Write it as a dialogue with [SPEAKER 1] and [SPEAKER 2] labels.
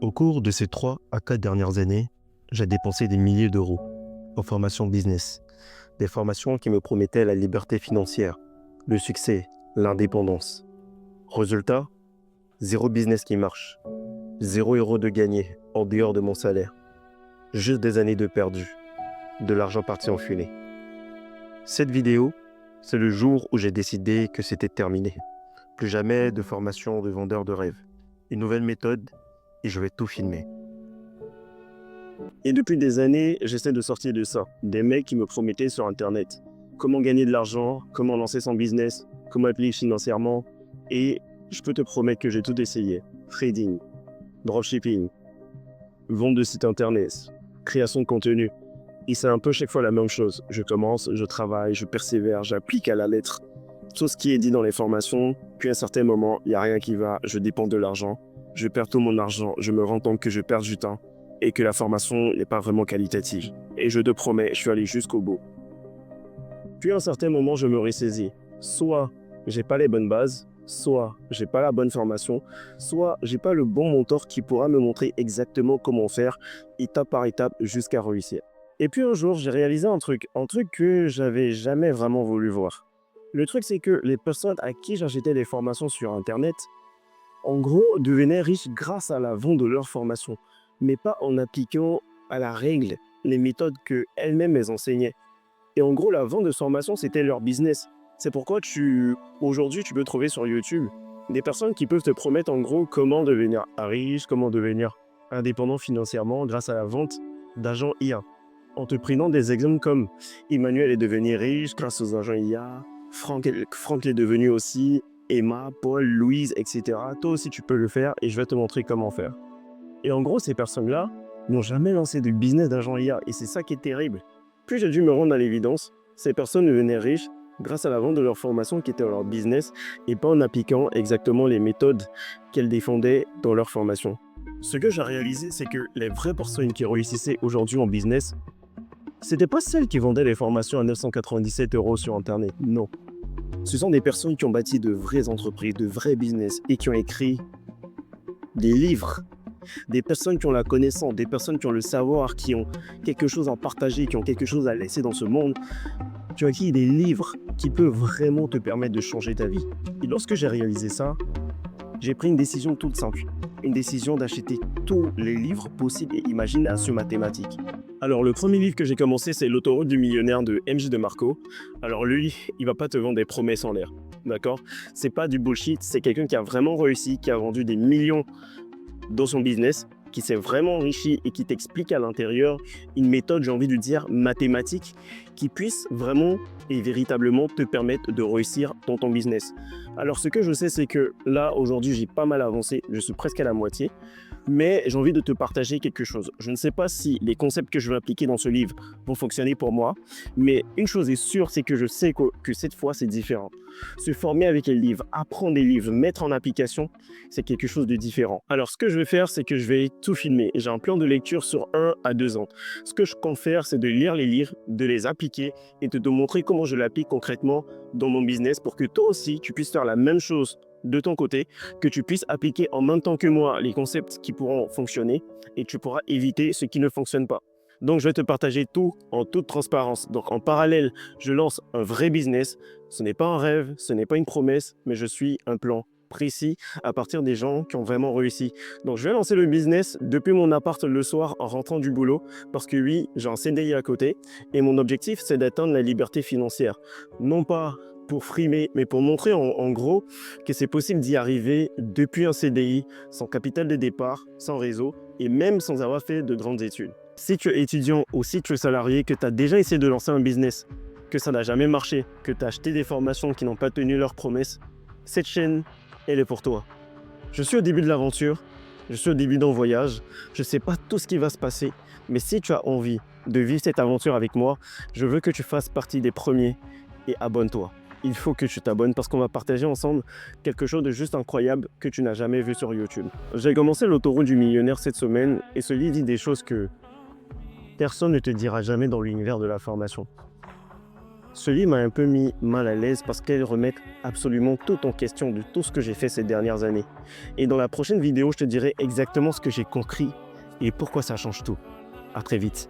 [SPEAKER 1] Au cours de ces 3 à 4 dernières années, j'ai dépensé des milliers d'euros en formation business. Des formations qui me promettaient la liberté financière, le succès, l'indépendance. Résultat, zéro business qui marche, 0 € de gagné en dehors de mon salaire. Juste des années de perdu, de l'argent parti en fumée. Cette vidéo, c'est le jour où j'ai décidé que c'était terminé. Plus jamais de formation de vendeur de rêve. Une nouvelle méthode et je vais tout filmer. Et depuis des années, j'essaie de sortir de ça. Des mecs qui me promettaient sur Internet comment gagner de l'argent, comment lancer son business, comment être riche financièrement. Et je peux te promettre que j'ai tout essayé. Trading, dropshipping, vente de sites Internet, création de contenu. Et c'est un peu chaque fois la même chose. Je commence, je travaille, je persévère, j'applique à la lettre tout ce qui est dit dans les formations. Puis à un certain moment, il n'y a rien qui va, je dépense de l'argent. Je perds tout mon argent, je me rends compte que je perds du temps et que la formation n'est pas vraiment qualitative. Et je te promets, je suis allé jusqu'au bout. Puis à un certain moment, je me ressaisis. Soit j'ai pas les bonnes bases, soit j'ai pas la bonne formation, soit j'ai pas le bon mentor qui pourra me montrer exactement comment faire, étape par étape, jusqu'à réussir. Et puis un jour, j'ai réalisé un truc que j'avais jamais vraiment voulu voir. Le truc, c'est que les personnes à qui j'achetais des formations sur Internet, en gros, devenaient riches grâce à la vente de leur formation, mais pas en appliquant à la règle les méthodes qu'elles-mêmes elles enseignaient. Et en gros, la vente de formation, c'était leur business. C'est pourquoi aujourd'hui, tu peux trouver sur YouTube des personnes qui peuvent te promettre en gros comment devenir riche, comment devenir indépendant financièrement grâce à la vente d'agents IA. En te prenant des exemples comme Emmanuel est devenu riche grâce aux agents IA, Franck est devenu aussi, Emma, Paul, Louise, etc. Toi aussi, tu peux le faire et je vais te montrer comment faire. Et en gros, ces personnes-là n'ont jamais lancé de business d'agent IA et c'est ça qui est terrible. Puis j'ai dû me rendre à l'évidence, ces personnes devenaient riches grâce à la vente de leur formation qui était leur business et pas en appliquant exactement les méthodes qu'elles défendaient dans leur formation. Ce que j'ai réalisé, c'est que les vraies personnes qui réussissaient aujourd'hui en business, c'était pas celles qui vendaient les formations à 997 € sur Internet, non. Ce sont des personnes qui ont bâti de vraies entreprises, de vrais business et qui ont écrit des livres. Des personnes qui ont la connaissance, des personnes qui ont le savoir, qui ont quelque chose à partager, qui ont quelque chose à laisser dans ce monde. Tu as écrit des livres qui peuvent vraiment te permettre de changer ta vie. Et lorsque j'ai réalisé ça, j'ai pris une décision toute simple. Une décision d'acheter tous les livres possibles et imaginables à ce mathématique. Alors, le premier livre que j'ai commencé, c'est L'autoroute du millionnaire de MJ DeMarco. Alors, lui, il va pas te vendre des promesses en l'air. D'accord? C'est pas du bullshit, c'est quelqu'un qui a vraiment réussi, qui a vendu des millions dans son business, qui s'est vraiment enrichi et qui t'explique à l'intérieur une méthode, j'ai envie de dire, mathématique, qui puisse vraiment et véritablement te permettre de réussir dans ton business. Alors ce que je sais, c'est que là, aujourd'hui, j'ai pas mal avancé, je suis presque à la moitié, mais j'ai envie de te partager quelque chose. Je ne sais pas si les concepts que je vais appliquer dans ce livre vont fonctionner pour moi, mais une chose est sûre, c'est que je sais que cette fois, c'est différent. Se former avec les livres, apprendre les livres, mettre en application, c'est quelque chose de différent. Alors, ce que je vais faire, c'est que je vais tout filmer. J'ai un plan de lecture sur 1 à 2 ans. Ce que je compte faire, c'est de lire les livres, de les appliquer et de te montrer comment je l'applique concrètement dans mon business pour que toi aussi, tu puisses faire la même chose de ton côté, que tu puisses appliquer en même temps que moi les concepts qui pourront fonctionner et tu pourras éviter ce qui ne fonctionne pas. Donc, je vais te partager tout en toute transparence. Donc, en parallèle, je lance un vrai business. Ce n'est pas un rêve, ce n'est pas une promesse, mais je suis un plan précis à partir des gens qui ont vraiment réussi. Donc, je vais lancer le business depuis mon appart le soir en rentrant du boulot parce que oui, j'ai un CDI à côté et mon objectif, c'est d'atteindre la liberté financière. Non pas pour frimer, mais pour montrer en gros que c'est possible d'y arriver depuis un CDI, sans capital de départ, sans réseau et même sans avoir fait de grandes études. Si tu es étudiant ou si tu es salarié, que tu as déjà essayé de lancer un business, que ça n'a jamais marché, que tu as acheté des formations qui n'ont pas tenu leurs promesses, cette chaîne, elle est pour toi. Je suis au début de l'aventure, je suis au début d'un voyage, je ne sais pas tout ce qui va se passer, mais si tu as envie de vivre cette aventure avec moi, je veux que tu fasses partie des premiers et abonne-toi. Il faut que tu t'abonnes parce qu'on va partager ensemble quelque chose de juste incroyable que tu n'as jamais vu sur YouTube. J'ai commencé l'autoroute du millionnaire cette semaine et ce livre dit des choses que personne ne te dira jamais dans l'univers de la formation. Ce livre m'a un peu mis mal à l'aise parce qu'elle remet absolument tout en question de tout ce que j'ai fait ces dernières années. Et dans la prochaine vidéo, je te dirai exactement ce que j'ai compris et pourquoi ça change tout. À très vite.